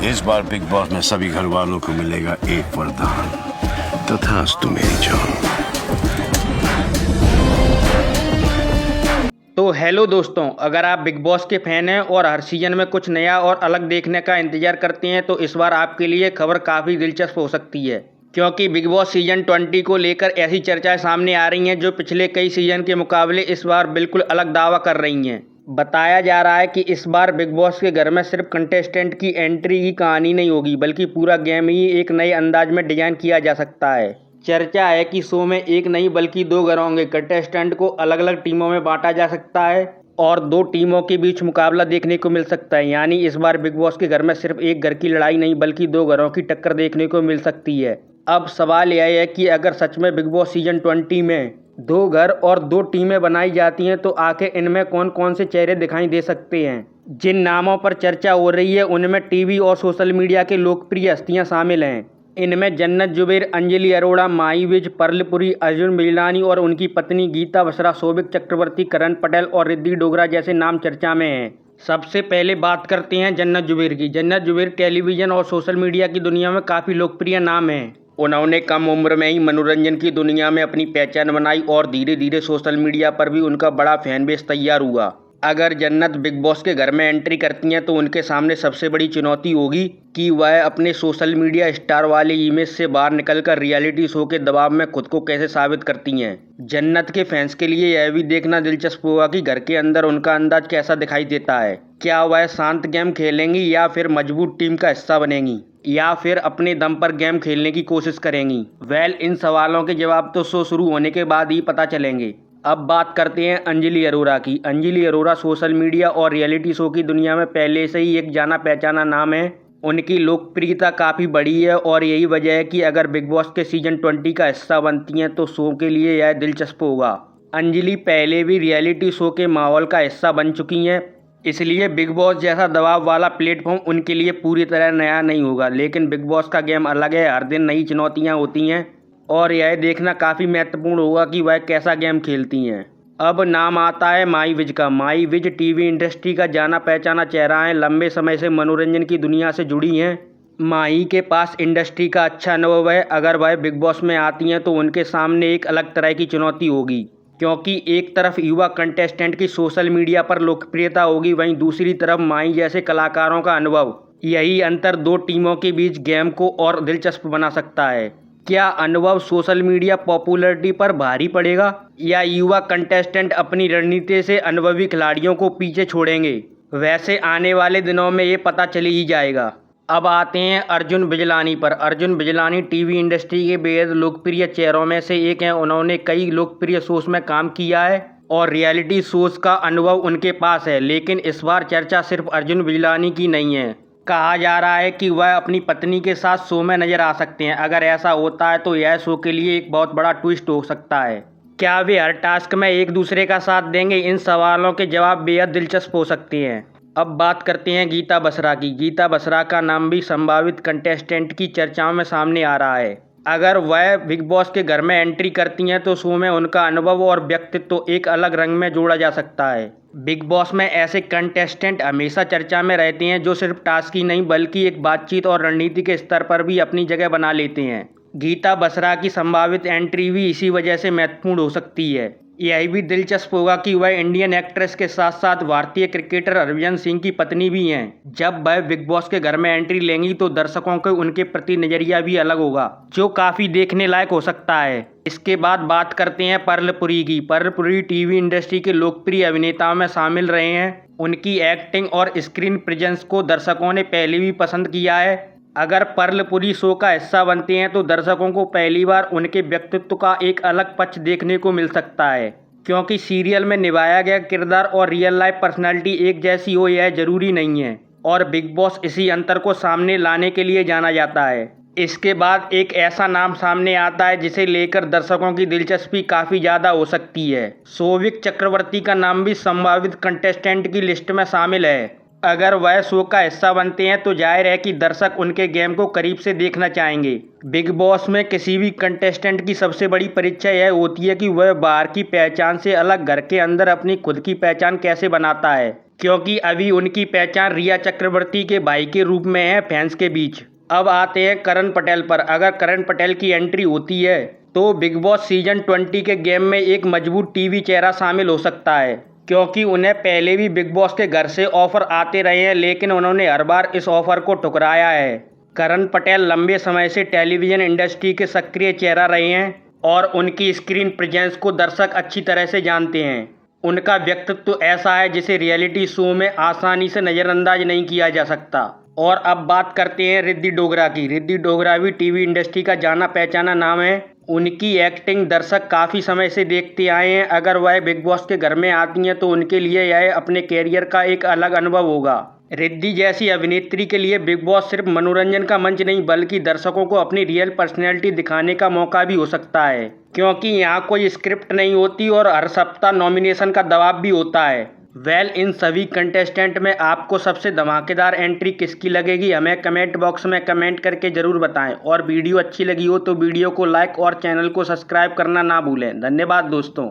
इस बार big boss में सभी घर वालों को मिलेगा एक वरदान, तथास्तु मेरी जान। तो हेलो दोस्तों, अगर आप बिग बॉस के फैन हैं और हर सीजन में कुछ नया और अलग देखने का इंतजार करते हैं तो इस बार आपके लिए खबर काफ़ी दिलचस्प हो सकती है, क्योंकि बिग बॉस सीजन 20 को लेकर ऐसी चर्चाएं सामने आ रही हैं जो पिछले कई सीजन के मुकाबले इस बार बिल्कुल अलग दावा कर रही हैं। बताया जा रहा है कि इस बार बिग बॉस के घर में सिर्फ कंटेस्टेंट की एंट्री की कहानी नहीं होगी, बल्कि पूरा गेम ही एक नए अंदाज में डिजाइन किया जा सकता है। चर्चा है कि शो में एक नहीं बल्कि दो घर होंगे। कंटेस्टेंट को अलग अलग टीमों में बांटा जा सकता है और दो टीमों के बीच मुकाबला देखने को मिल सकता है। यानी इस बार बिग बॉस के घर में सिर्फ एक घर की लड़ाई नहीं बल्कि दो घरों की टक्कर देखने को मिल सकती है। अब सवाल यह है कि अगर सच में बिग बॉस सीजन 20 में दो घर और दो टीमें बनाई जाती हैं तो आखिर इनमें कौन कौन से चेहरे दिखाई दे सकते हैं। जिन नामों पर चर्चा हो रही है उनमें टीवी और सोशल मीडिया के लोकप्रिय हस्तियां शामिल हैं। इनमें जन्नत जुबैर, अंजलि अरोड़ा, माही विज, परलपुरी, अर्जुन बिजलानी और उनकी पत्नी गीता बसरा, सौविक चक्रवर्ती, करण पटेल और रिद्धि डोगरा जैसे नाम चर्चा में हैं। सबसे पहले बात करते हैं जन्नत जुबैर की। जन्नत जुबैर टेलीविज़न और सोशल मीडिया की दुनिया में काफ़ी लोकप्रिय नाम हैं। उन्होंने कम उम्र में ही मनोरंजन की दुनिया में अपनी पहचान बनाई और धीरे धीरे सोशल मीडिया पर भी उनका बड़ा फैन बेस तैयार हुआ। अगर जन्नत बिग बॉस के घर में एंट्री करती हैं तो उनके सामने सबसे बड़ी चुनौती होगी कि वह अपने सोशल मीडिया स्टार वाली इमेज से बाहर निकलकर रियलिटी शो के दबाव में खुद को कैसे साबित करती हैं। जन्नत के फैंस के लिए यह भी देखना दिलचस्प होगा कि घर के अंदर उनका अंदाज कैसा दिखाई देता है। क्या वह शांत गेम खेलेंगी या फिर मजबूत टीम का हिस्सा बनेंगी या फिर अपने दम पर गेम खेलने की कोशिश करेंगी। इन सवालों के जवाब तो शो शुरू होने के बाद ही पता चलेंगे। अब बात करते हैं अंजलि अरोड़ा की। अंजलि अरोड़ा सोशल मीडिया और रियलिटी शो की दुनिया में पहले से ही एक जाना पहचाना नाम है। उनकी लोकप्रियता काफ़ी बड़ी है और यही वजह है कि अगर बिग बॉस के सीजन 20 का हिस्सा बनती हैं तो शो के लिए यह दिलचस्प होगा। अंजलि पहले भी रियलिटी शो के माहौल का हिस्सा बन चुकी हैं, इसलिए बिग बॉस जैसा दबाव वाला प्लेटफॉर्म उनके लिए पूरी तरह नया नहीं होगा। लेकिन बिग बॉस का गेम अलग है, हर दिन नई चुनौतियां होती हैं और यह देखना काफ़ी महत्वपूर्ण होगा कि वह कैसा गेम खेलती हैं। अब नाम आता है माही विज का। माही विज टीवी इंडस्ट्री का जाना पहचाना चेहरा है, लंबे समय से मनोरंजन की दुनिया से जुड़ी हैं। माही के पास इंडस्ट्री का अच्छा अनुभव है। अगर वह बिग बॉस में आती हैं तो उनके सामने एक अलग तरह की चुनौती होगी, क्योंकि एक तरफ युवा कंटेस्टेंट की सोशल मीडिया पर लोकप्रियता होगी, वहीं दूसरी तरफ माही जैसे कलाकारों का अनुभव। यही अंतर दो टीमों के बीच गेम को और दिलचस्प बना सकता है। क्या अनुभव सोशल मीडिया पॉपुलैरिटी पर भारी पड़ेगा या युवा कंटेस्टेंट अपनी रणनीति से अनुभवी खिलाड़ियों को पीछे छोड़ेंगे? वैसे आने वाले दिनों में ये पता चल ही जाएगा। अब आते हैं अर्जुन बिजलानी पर। अर्जुन बिजलानी टीवी इंडस्ट्री के बेहद लोकप्रिय चेहरों में से एक हैं। उन्होंने कई लोकप्रिय शोज में काम किया है और रियलिटी शोज का अनुभव उनके पास है। लेकिन इस बार चर्चा सिर्फ अर्जुन बिजलानी की नहीं है। कहा जा रहा है कि वह अपनी पत्नी के साथ शो में नजर आ सकते हैं। अगर ऐसा होता है तो यह शो के लिए एक बहुत बड़ा ट्विस्ट हो सकता है। क्या वे हर टास्क में एक दूसरे का साथ देंगे? इन सवालों के जवाब बेहद दिलचस्प हो सकते हैं। अब बात करते हैं गीता बसरा की। गीता बसरा का नाम भी संभावित कंटेस्टेंट की चर्चाओं में सामने आ रहा है। अगर वह बिग बॉस के घर में एंट्री करती हैं तो शो में उनका अनुभव और व्यक्तित्व एक अलग रंग में जोड़ा जा सकता है। बिग बॉस में ऐसे कंटेस्टेंट हमेशा चर्चा में रहते हैं जो सिर्फ टास्क ही नहीं बल्कि एक बातचीत और रणनीति के स्तर पर भी अपनी जगह बना लेते हैं। गीता बसरा की संभावित एंट्री भी इसी वजह से महत्वपूर्ण हो सकती है। यह भी दिलचस्प होगा कि वह इंडियन एक्ट्रेस के साथ साथ भारतीय क्रिकेटर हरभजन सिंह की पत्नी भी हैं। जब वह बिग बॉस के घर में एंट्री लेंगी तो दर्शकों को उनके प्रति नजरिया भी अलग होगा, जो काफ़ी देखने लायक हो सकता है। इसके बाद बात करते हैं परलपुरी की। परलपुरी टीवी इंडस्ट्री के लोकप्रिय अभिनेताओं में शामिल रहे हैं। उनकी एक्टिंग और स्क्रीन प्रेजेंस को दर्शकों ने पहले भी पसंद किया है। अगर परलपुरी शो का हिस्सा बनते हैं तो दर्शकों को पहली बार उनके व्यक्तित्व का एक अलग पक्ष देखने को मिल सकता है, क्योंकि सीरियल में निभाया गया किरदार और रियल लाइफ पर्सनालिटी एक जैसी हो यह जरूरी नहीं है और बिग बॉस इसी अंतर को सामने लाने के लिए जाना जाता है। इसके बाद एक ऐसा नाम सामने आता है जिसे लेकर दर्शकों की दिलचस्पी काफ़ी ज़्यादा हो सकती है। सौविक चक्रवर्ती का नाम भी संभावित कंटेस्टेंट की लिस्ट में शामिल है। अगर वह शो का हिस्सा बनते हैं तो जाहिर है कि दर्शक उनके गेम को करीब से देखना चाहेंगे। बिग बॉस में किसी भी कंटेस्टेंट की सबसे बड़ी परीक्षा यह होती है कि वह बाहर की पहचान से अलग घर के अंदर अपनी खुद की पहचान कैसे बनाता है। क्योंकि अभी उनकी पहचान रिया चक्रवर्ती के भाई के रूप में है फैंस के बीच। अब आते हैं करण पटेल पर। अगर करण पटेल की एंट्री होती है तो बिग बॉस सीजन 20 के गेम में एक मजबूत टीवी चेहरा शामिल हो सकता है, क्योंकि उन्हें पहले भी बिग बॉस के घर से ऑफर आते रहे हैं, लेकिन उन्होंने हर बार इस ऑफर को ठुकराया है। करण पटेल लंबे समय से टेलीविजन इंडस्ट्री के सक्रिय चेहरा रहे हैं और उनकी स्क्रीन प्रेजेंस को दर्शक अच्छी तरह से जानते हैं। उनका व्यक्तित्व ऐसा है जिसे रियलिटी शो में आसानी से नज़रअंदाज नहीं किया जा सकता। और अब बात करते हैं रिद्धि डोगरा की। रिद्धि डोगरा भी टीवी इंडस्ट्री का जाना पहचाना नाम है। उनकी एक्टिंग दर्शक काफ़ी समय से देखते आए हैं। अगर वह बिग बॉस के घर में आती हैं तो उनके लिए यह अपने कैरियर का एक अलग अनुभव होगा। रिद्धि जैसी अभिनेत्री के लिए बिग बॉस सिर्फ मनोरंजन का मंच नहीं बल्कि दर्शकों को अपनी रियल पर्सनैलिटी दिखाने का मौका भी हो सकता है, क्योंकि यहाँ कोई स्क्रिप्ट नहीं होती और हर सप्ताह नॉमिनेशन का दबाव भी होता है। इन सभी कंटेस्टेंट में आपको सबसे धमाकेदार एंट्री किसकी लगेगी, हमें कमेंट बॉक्स में कमेंट करके ज़रूर बताएं। और वीडियो अच्छी लगी हो तो वीडियो को लाइक और चैनल को सब्सक्राइब करना ना भूलें। धन्यवाद दोस्तों।